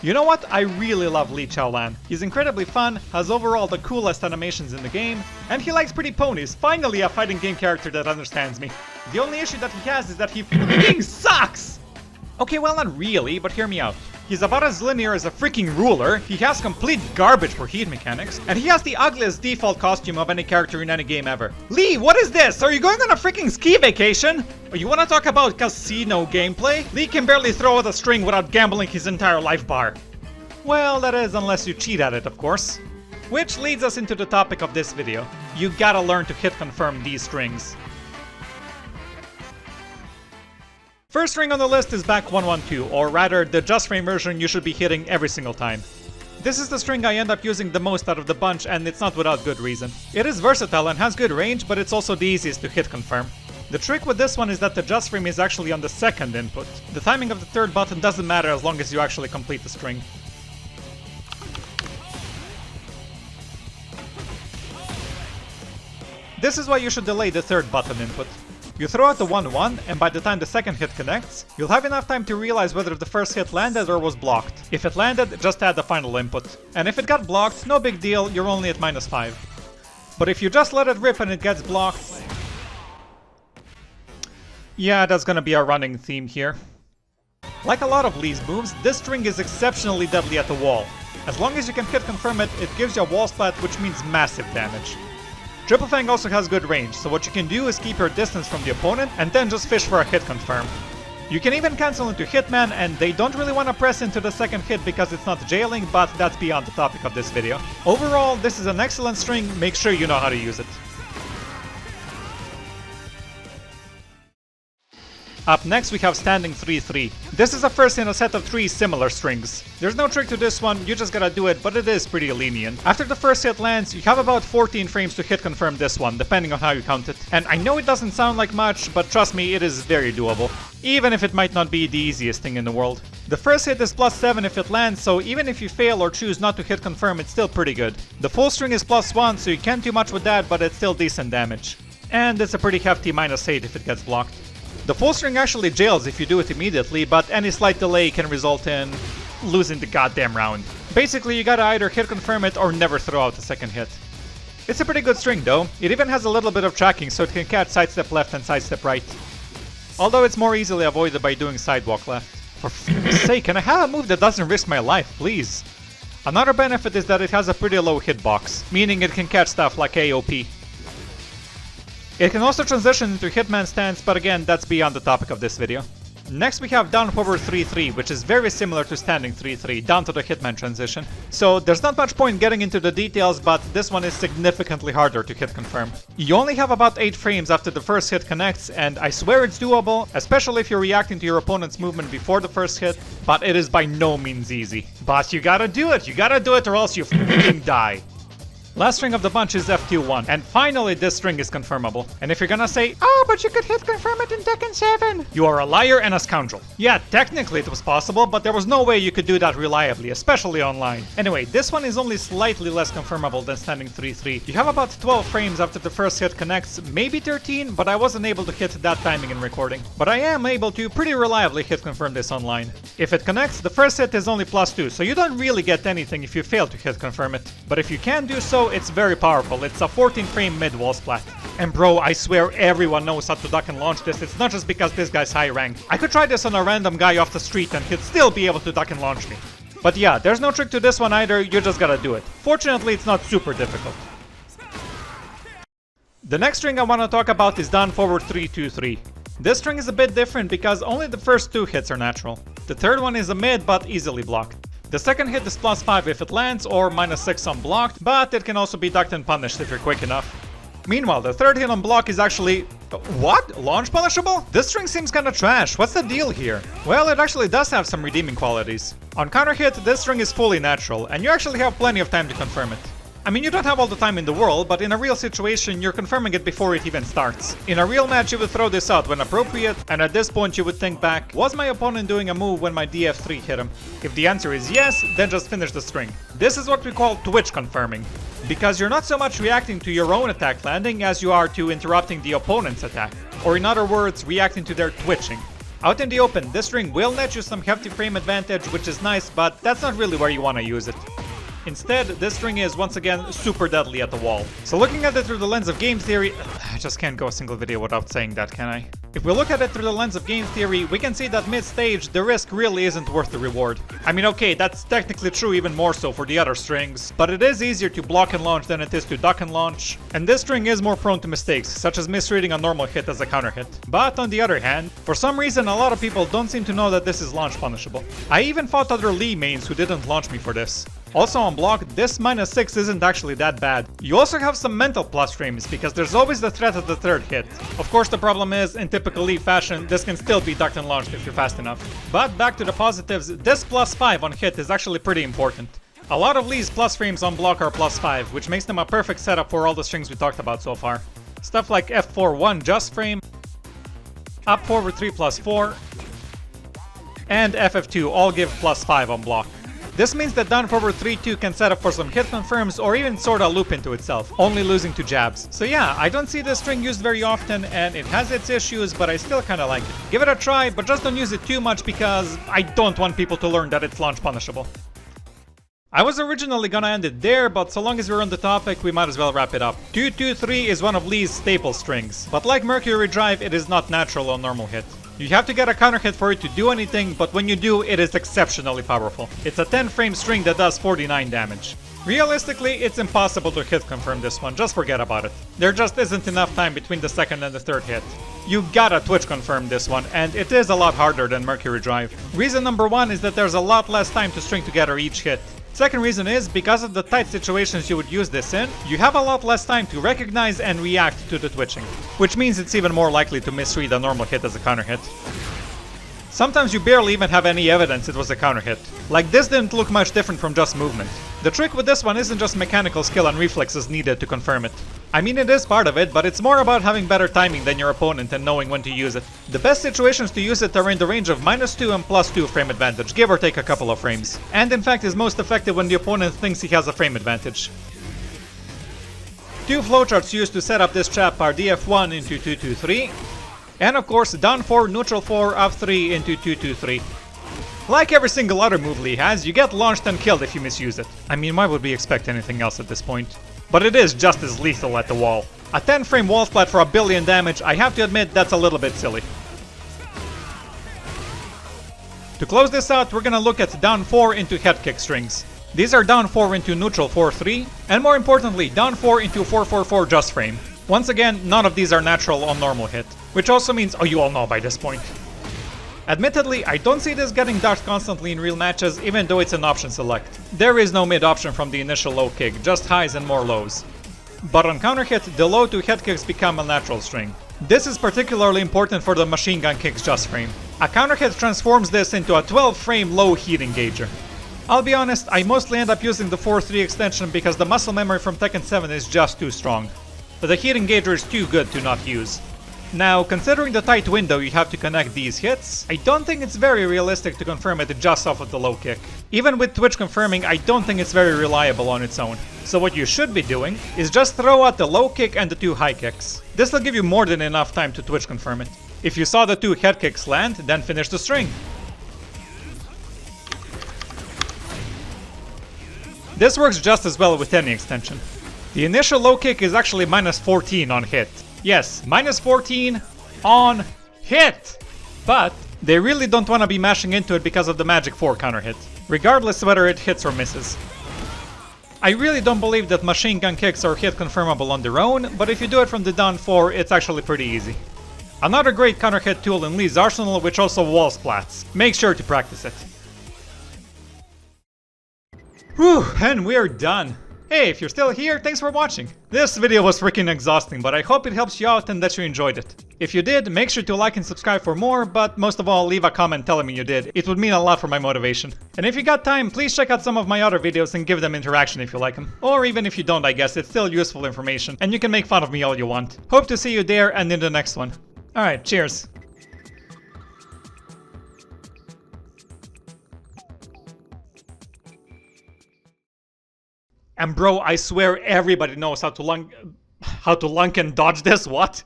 You know what? I really love Lee Chaolan. He's incredibly fun, has overall the coolest animations in the game, and he likes pretty ponies. Finally a fighting game character that understands me. The only issue that he has is that he f***ing sucks! Okay, well not really, but hear me out. He's about as linear as a freaking ruler, he has complete garbage for heat mechanics, and he has the ugliest default costume of any character in any game ever. Lee, what is this? Are you going on a freaking ski vacation? Or you wanna talk about casino gameplay? Lee can barely throw out a string without gambling his entire life bar. Well, that is unless you cheat at it, of course. Which leads us into the topic of this video. You gotta learn to hit confirm these strings. First string on the list is back 112, or rather the just frame version you should be hitting every single time. This is the string I end up using the most out of the bunch, and it's not without good reason. It is versatile and has good range, but it's also the easiest to hit confirm. The trick with this one is that the just frame is actually on the second input. The timing of the third button doesn't matter as long as you actually complete the string. This is why you should delay the third button input. You throw out the 1-1, and by the time the second hit connects, you'll have enough time to realize whether the first hit landed or was blocked. If it landed, just add the final input. And if it got blocked, no big deal, you're only at -5. But if you just let it rip and it gets blocked... yeah, that's gonna be a running theme here. Like a lot of Lee's moves, this string is exceptionally deadly at the wall. As long as you can hit confirm it, it gives you a wall splat, which means massive damage. Triple Fang also has good range, so what you can do is keep your distance from the opponent and then just fish for a hit confirm. You can even cancel into Hitman, and they don't really want to press into the second hit because it's not jailing, but that's beyond the topic of this video. Overall, this is an excellent string, make sure you know how to use it. Up next we have standing 3-3. This is a first in a set of 3 similar strings. There's no trick to this one, you just gotta do it, but it is pretty lenient. After the first hit lands, you have about 14 frames to hit confirm this one, depending on how you count it. And I know it doesn't sound like much, but trust me, it is very doable. Even if it might not be the easiest thing in the world. The first hit is +7 if it lands, so even if you fail or choose not to hit confirm, it's still pretty good. The full string is +1, so you can't do much with that, but it's still decent damage. And it's a pretty hefty -8 if it gets blocked. The full string actually jails if you do it immediately, but any slight delay can result in losing the goddamn round. Basically, you gotta either hit confirm it or never throw out the second hit. It's a pretty good string though. It even has a little bit of tracking, so it can catch sidestep left and sidestep right. Although it's more easily avoided by doing sidewalk left. For f***'s sake, can I have a move that doesn't risk my life, please? Another benefit is that it has a pretty low hitbox, meaning it can catch stuff like AOP. It can also transition into Hitman stance, but again, that's beyond the topic of this video. Next we have down forward 3-3, which is very similar to standing 3-3, down to the Hitman transition. So there's not much point getting into the details, but this one is significantly harder to hit confirm. You only have about 8 frames after the first hit connects, and I swear it's doable, especially if you're reacting to your opponent's movement before the first hit, but it is by no means easy. But you gotta do it or else you f***ing die. Last string of the bunch is FT1, and finally this string is confirmable. And if you're gonna say, oh, but you could hit confirm it in Tekken 7, you are a liar and a scoundrel. Yeah, technically it was possible, but there was no way you could do that reliably, especially online. Anyway, this one is only slightly less confirmable than standing 3-3. You have about 12 frames after the first hit connects, maybe 13, but I wasn't able to hit that timing in recording. But I am able to pretty reliably hit confirm this online. If it connects, the first hit is only +2, so you don't really get anything if you fail to hit confirm it. But if you can do so, it's very powerful. It's a 14 frame mid wall splat. And bro, I swear everyone knows how to duck and launch this. It's not just because this guy's high ranked. I could try this on a random guy off the street and he'd still be able to duck and launch me. But yeah, there's no trick to this one either, you just gotta do it. Fortunately, it's not super difficult. The next string I want to talk about is down forward 3-2-3. This string is a bit different because only the first 2 hits are natural. The third one is a mid but easily blocked. The second hit is +5 if it lands, or -6 unblocked, but it can also be ducked and punished if you're quick enough. Meanwhile, the third hit on block is actually... what? Launch punishable? This string seems kinda trash, what's the deal here? Well, it actually does have some redeeming qualities. On counter hit, this string is fully natural, and you actually have plenty of time to confirm it. I mean, you don't have all the time in the world, but in a real situation, you're confirming it before it even starts. In a real match, you would throw this out when appropriate, and at this point you would think back, was my opponent doing a move when my DF3 hit him? If the answer is yes, then just finish the string. This is what we call twitch confirming, because you're not so much reacting to your own attack landing as you are to interrupting the opponent's attack, or in other words, reacting to their twitching. Out in the open, this string will net you some hefty frame advantage, which is nice, but that's not really where you want to use it. Instead, this string is, once again, super deadly at the wall. So looking at it through the lens of game theory, I just can't go a single video without saying that, can I? If we look at it through the lens of game theory, we can see that mid-stage, the risk really isn't worth the reward. I mean, okay, that's technically true even more so for the other strings, but it is easier to block and launch than it is to duck and launch, and this string is more prone to mistakes, such as misreading a normal hit as a counter hit. But on the other hand, for some reason a lot of people don't seem to know that this is launch punishable. I even fought other Lee mains who didn't launch me for this. Also on block, this -6 isn't actually that bad. You also have some mental plus frames, because there's always the threat of the third hit. Of course the problem is, in typical Lee fashion, this can still be ducked and launched if you're fast enough. But back to the positives, this +5 on hit is actually pretty important. A lot of Lee's plus frames on block are +5, which makes them a perfect setup for all the strings we talked about so far. Stuff like F4-1 just frame, up forward 3 +4, and FF2 all give +5 on block. This means that down forward 3-2 can set up for some hit confirms or even sorta loop into itself, only losing to jabs. So yeah, I don't see this string used very often and it has its issues, but I still kinda like it. Give it a try, but just don't use it too much because I don't want people to learn that it's launch punishable. I was originally gonna end it there, but so long as we're on the topic, we might as well wrap it up. 2-2-3 is one of Lee's staple strings, but like Mercury Drive, it is not natural on normal hit. You have to get a counter hit for it to do anything, but when you do, it is exceptionally powerful. It's a 10 frame string that does 49 damage. Realistically, it's impossible to hit confirm this one, just forget about it. There just isn't enough time between the second and the third hit. You gotta Twitch confirm this one, and it is a lot harder than Mercury Drive. Reason number one is that there's a lot less time to string together each hit. Second reason is, because of the tight situations you would use this in, you have a lot less time to recognize and react to the twitching, which means it's even more likely to misread a normal hit as a counter hit. Sometimes you barely even have any evidence it was a counter hit. Like this didn't look much different from just movement. The trick with this one isn't just mechanical skill and reflexes needed to confirm it. I mean, it is part of it, but it's more about having better timing than your opponent and knowing when to use it. The best situations to use it are in the range of -2 and +2 frame advantage, give or take a couple of frames. And in fact is most effective when the opponent thinks he has a frame advantage. Two flowcharts used to set up this trap are DF1 into 2-2-3, and of course down 4, neutral 4, up 3 into 2-2-3. Like every single other move Lee has, you get launched and killed if you misuse it. I mean, why would we expect anything else at this point? But it is just as lethal at the wall. A 10 frame wall splat for 1 billion damage, I have to admit that's a little bit silly. To close this out, we're gonna look at down 4 into head kick strings. These are down 4 into neutral 4-3, and more importantly, down 4 into 4-4-4 just frame. Once again, none of these are natural on normal hit, which also means, oh, you all know by this point. Admittedly, I don't see this getting ducked constantly in real matches, even though it's an option select. There is no mid option from the initial low kick, just highs and more lows. But on counter hit, the low to head kicks become a natural string. This is particularly important for the machine gun kicks just frame. A counter hit transforms this into a 12 frame low heat engager. I'll be honest, I mostly end up using the 4-3 extension because the muscle memory from Tekken 7 is just too strong. But the heat engager is too good to not use. Now, considering the tight window you have to connect these hits, I don't think it's very realistic to confirm it just off of the low kick. Even with Twitch confirming, I don't think it's very reliable on its own. So what you should be doing is just throw out the low kick and the 2 high kicks. This will give you more than enough time to Twitch confirm it. If you saw the 2 head kicks land, then finish the string. This works just as well with any extension. The initial low kick is actually -14 on hit. Yes, -14 on hit! But they really don't want to be mashing into it because of the magic 4 counter hit, regardless whether it hits or misses. I really don't believe that machine gun kicks are hit confirmable on their own, but if you do it from the down 4, it's actually pretty easy. Another great counter hit tool in Lee's arsenal, which also wall splats. Make sure to practice it. Whew, and we're done. Hey, if you're still here, thanks for watching. This video was freaking exhausting, but I hope it helps you out and that you enjoyed it. If you did, make sure to like and subscribe for more, but most of all, leave a comment telling me you did. It would mean a lot for my motivation. And if you got time, please check out some of my other videos and give them interaction if you like them. Or even if you don't, I guess, it's still useful information, and you can make fun of me all you want. Hope to see you there and in the next one. Alright, cheers. And bro, I swear everybody knows how to lunk and dodge this, what?